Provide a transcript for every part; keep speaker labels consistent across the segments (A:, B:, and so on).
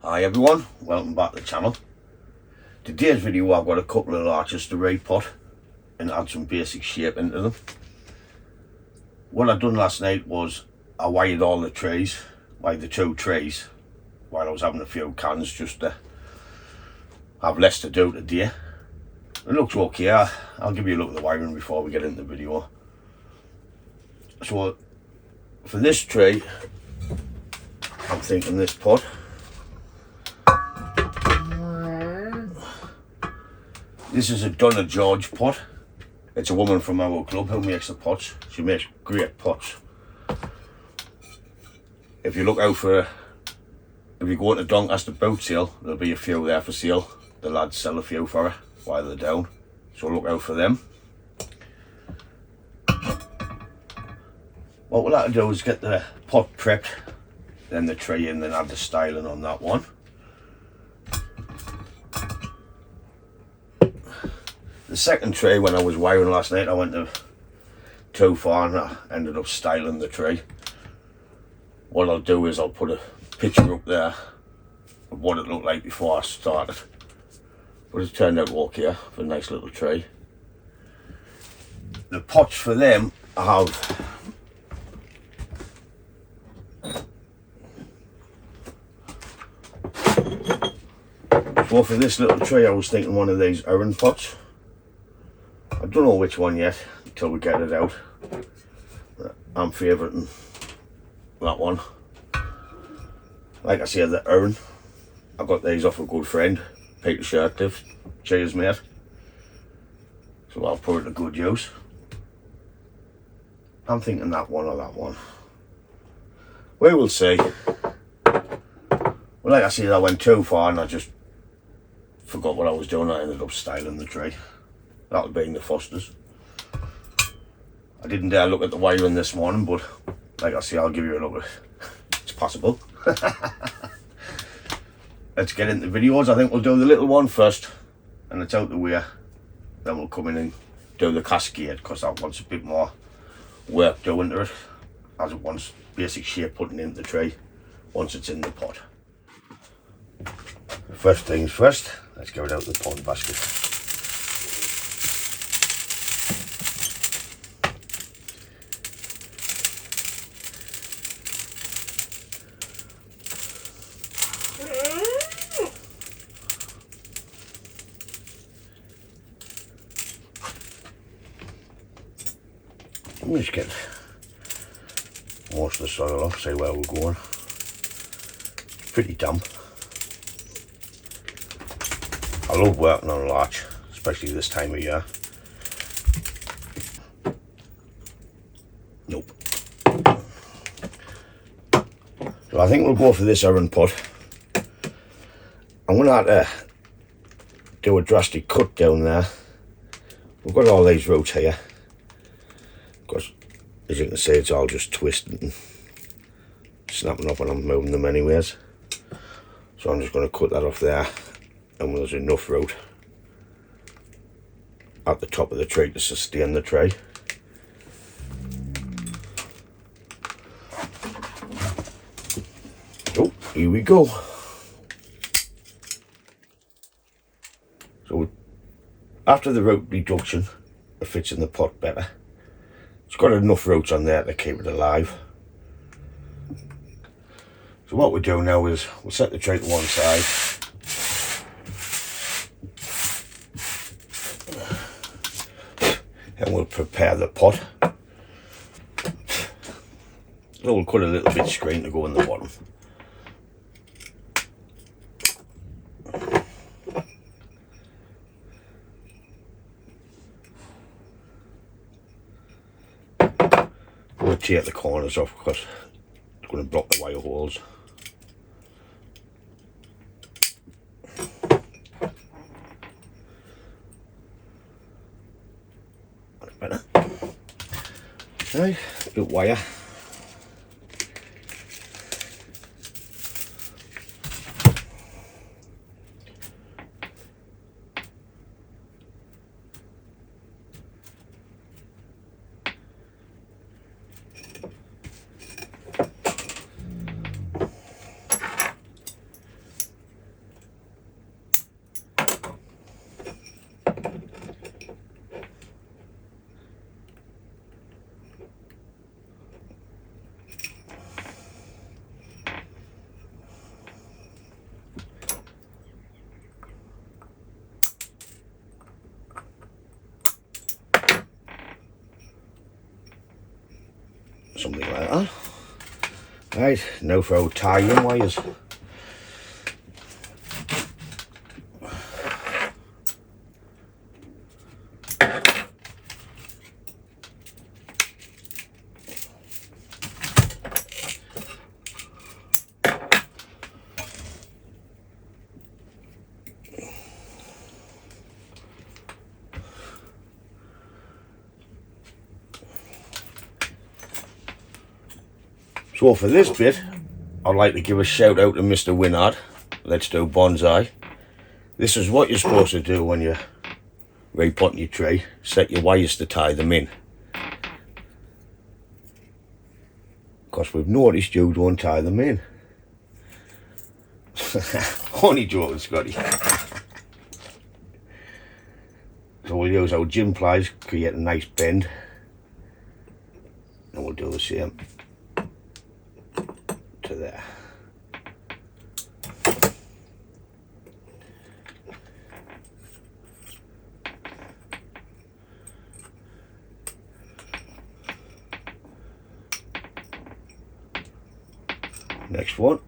A: Hi everyone, welcome back to the channel. Today's video I've got a couple of larches to repot and add some basic shape into them. What I done last night was I wired all the trays, wired the 2 trays while I was having a few cans just to have less to do today. It looks okay. I'll give you a look at the wiring before we get into the video. So for this tray I'm thinking this pot. This is a Donna George pot. It's a woman from our club who makes the pots. She makes great pots. If you look out for, if you go into Doncaster boat sale, there'll be a few there for sale. The lads sell a few for her while they're down. So look out for them. What we'll have to do is get the pot prepped, then the tray in, then add the styling on that one. The second tray, when I was wiring last night, I went too far and I ended up styling the tray. What I'll do is I'll put a picture up there of what it looked like before I started. But it turned out okay for a nice little tray. The pots for them I have so for this little tray I was thinking one of these iron pots. I don't know which one yet until we get it out. I'm favouring that one. Like I said, the iron, I got these off a good friend, Peter Shirtcliffe. Cheers mate. So I'll put it to good use. I'm thinking that one or that one. We will see. Well, like I said, I went too far and I just forgot what I was doing. I ended up styling the tray. That'll be in the Fosters. I didn't dare look at the wiring this morning, but like I say, I'll give you a look at it. It's possible. Let's get into videos. I think we'll do the little one first, and it's out the way. Then we'll come in and do the Cascade, because that wants a bit more work doing to it, as it wants basic shape putting into the tray once it's in the pot. First things first, let's get it out of the pot basket. Let me just get most of the soil off, see where we're going. It's pretty damp. I love working on larch, especially this time of year. Nope. So I think we'll go for this iron pot. I'm going to have to do a drastic cut down there. We've got all these roots here. Because as you can see, it's all just twisting and snapping up when I'm moving them anyways. So I'm just going to cut that off there, and there's enough root at the top of the tray to sustain the tray. Oh, here we go. So after the root reduction, it fits in the pot better. It's got enough roots on there to keep it alive. So what we do now is we'll set the tray to one side. And we'll prepare the pot. So we'll cut a little bit screen to go in the bottom. We'll take the corners off because it's going to block the wire holes. That's better. Right, good wire. something like that. Right, now for our tie-in wires. So for this bit, I'd like to give a shout out to Mr. Winard. Let's Do Bonsai. This is what you're supposed to do when you're repotting your tree. Set your wires to tie them in. Because we've noticed you don't tie them in. Only joking, Scotty. So we'll use our gym pliers, create a nice bend. And we'll do the same to there. Next one.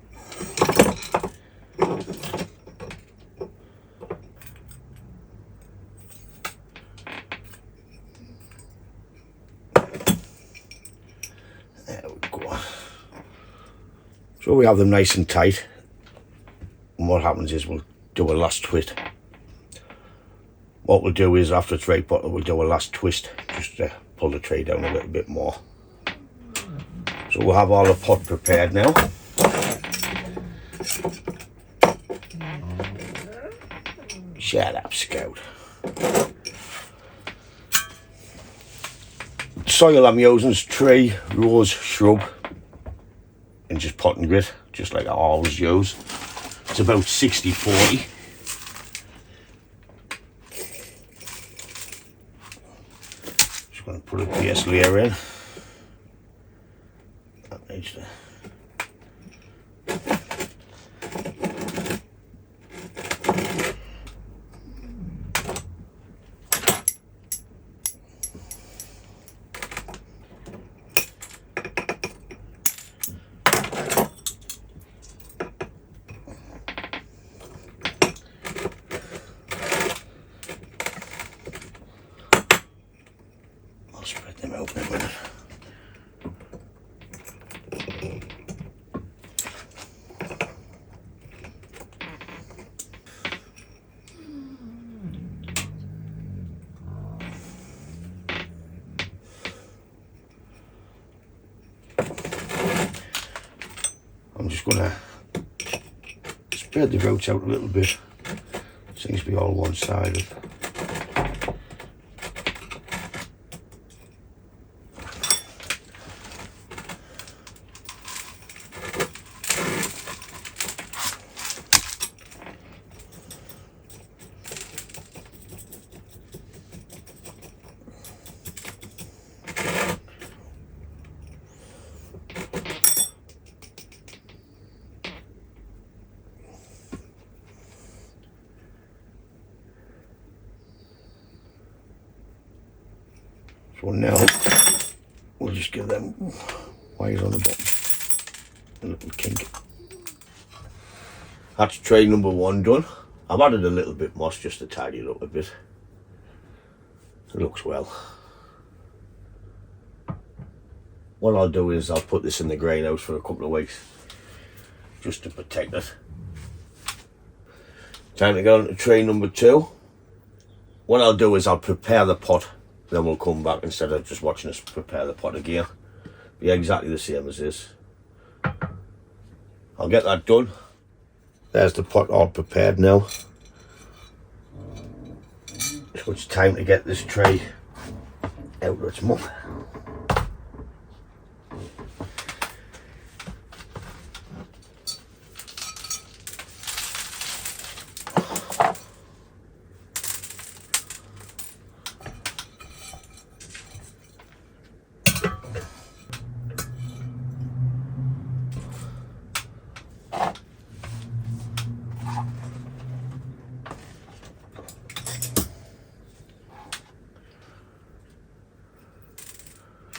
A: There we go. So we have them nice and tight, and what happens is we'll do a last twist. What we'll do is after tray pot, we'll do a last twist just to pull the tray down a little bit more. So we'll have all the pot prepared now. Shut up, Scout. Soil I'm using is tree, rose, shrub, and just potting grit, just like I always use. It's about 60-40. Just going to put a base layer in. That needs to. Spread them out in a minute. I'm just going to spread the roots out a little bit. Seems to be all one-sided. So now we'll just give them wires on the bottom, a little kink. That's tray number 1 done. I've added a little bit moss just to tidy it up a bit. It looks well. What I'll do is I'll put this in the greenhouse for a couple of weeks just to protect it. Time to go on to tray number 2. What I'll do is I'll prepare the pot, then we'll come back instead of just watching us prepare the pot again. Be exactly the same as this. I'll get that done. There's the pot all prepared now. So it's time to get this tray out of its muck.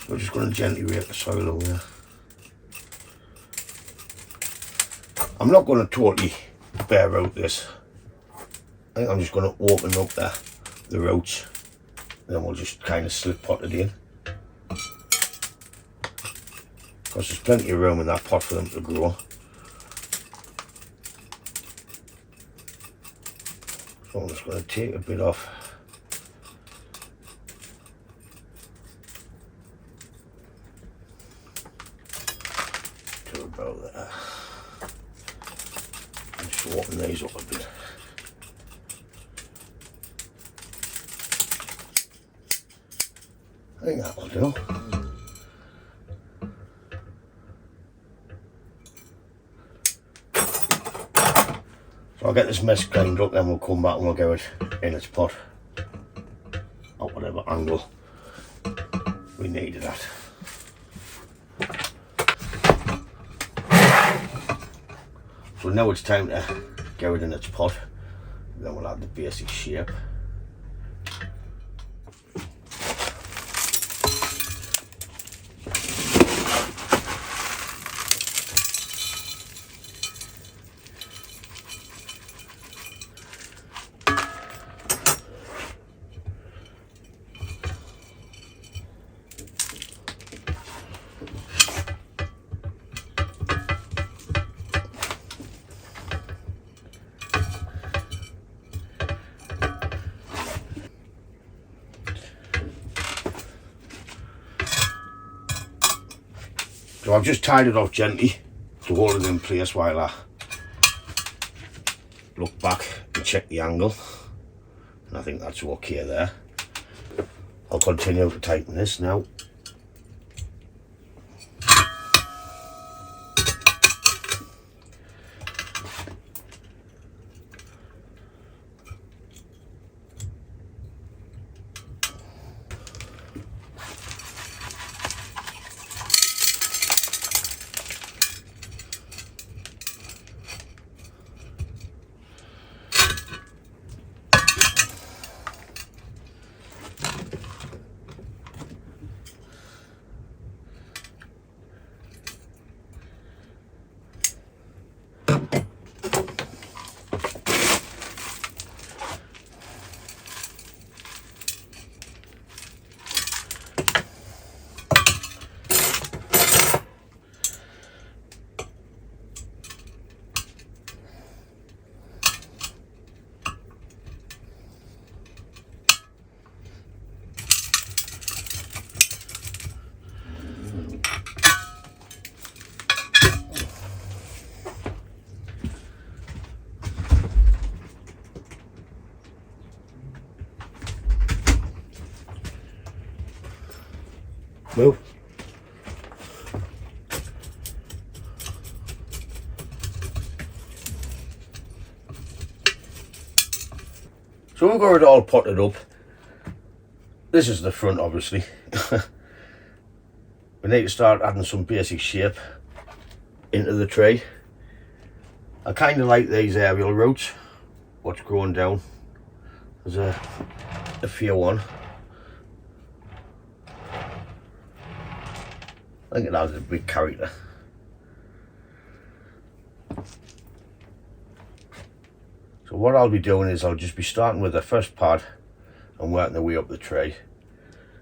A: We're just going to gently rake the soil away. I'm not going to totally bare out this. I think I'm just going to open up the roots. Then we'll just kind of slip pot it in. Because there's plenty of room in that pot for them to grow. So I'm just going to take a bit off. To about there. And just open these up a bit. I think that will do. So I'll get this mess cleaned up, then we'll come back and we'll get it in its pot at whatever angle we need it at. So now it's time to get it in its pot, then we'll add the basic shape. So I've just tied it off gently to hold it in place while I look back and check the angle, and I think that's okay there. I'll continue to tighten this now. Move. So we've got it all potted up. This is the front, obviously. We need to start adding some basic shape into the tray. I kind of like these aerial roots, what's growing down. There's a few on. I think it adds a big character. So what I'll be doing is I'll just be starting with the first part and working the way up the tray.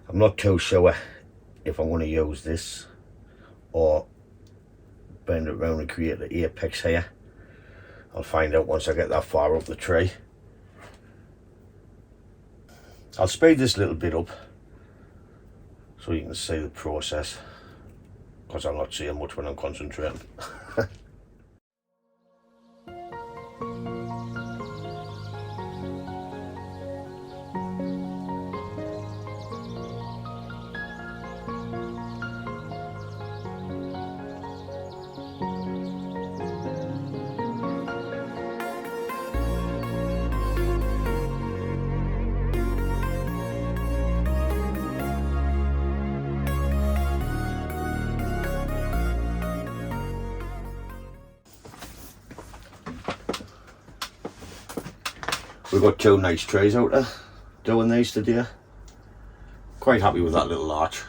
A: I'm not too sure if I'm going to use this or bend it around and create the apex here. I'll find out once I get that far up the tray. I'll speed this a little bit up so you can see the process, because I'm not seeing much when I'm concentrating. We've got two nice trays out there doing these today. Quite happy with that little larch.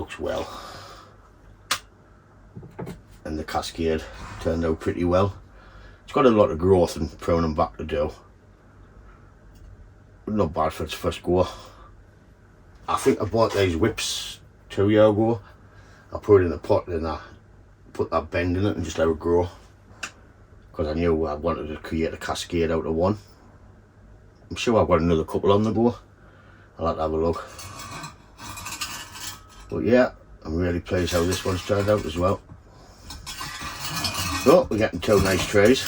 A: looks well. And the Cascade turned out pretty well. It's got a lot of growth and pruning back to do. But not bad for its first go. I think I bought these whips 2 years ago. I put it in the pot and I put that bend in it and just let it grow. Because I knew I wanted to create a Cascade out of one. I'm sure I've got another couple on the go. I'll have to have a look. But yeah, I'm really pleased how this one's turned out as well. So we're getting 2 nice trays.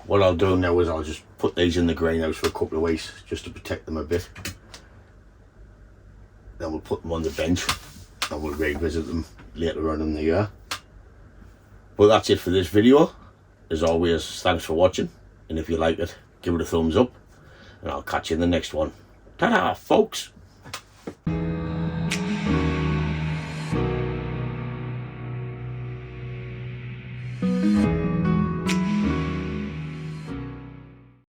A: What I'll do now is I'll just put these in the greenhouse for a couple of weeks just to protect them a bit. Then we'll put them on the bench and we'll revisit them later on in the year. But that's it for this video. As always, thanks for watching, and if you like it, give it a thumbs up, and I'll catch you in the next one. Ta-da, folks!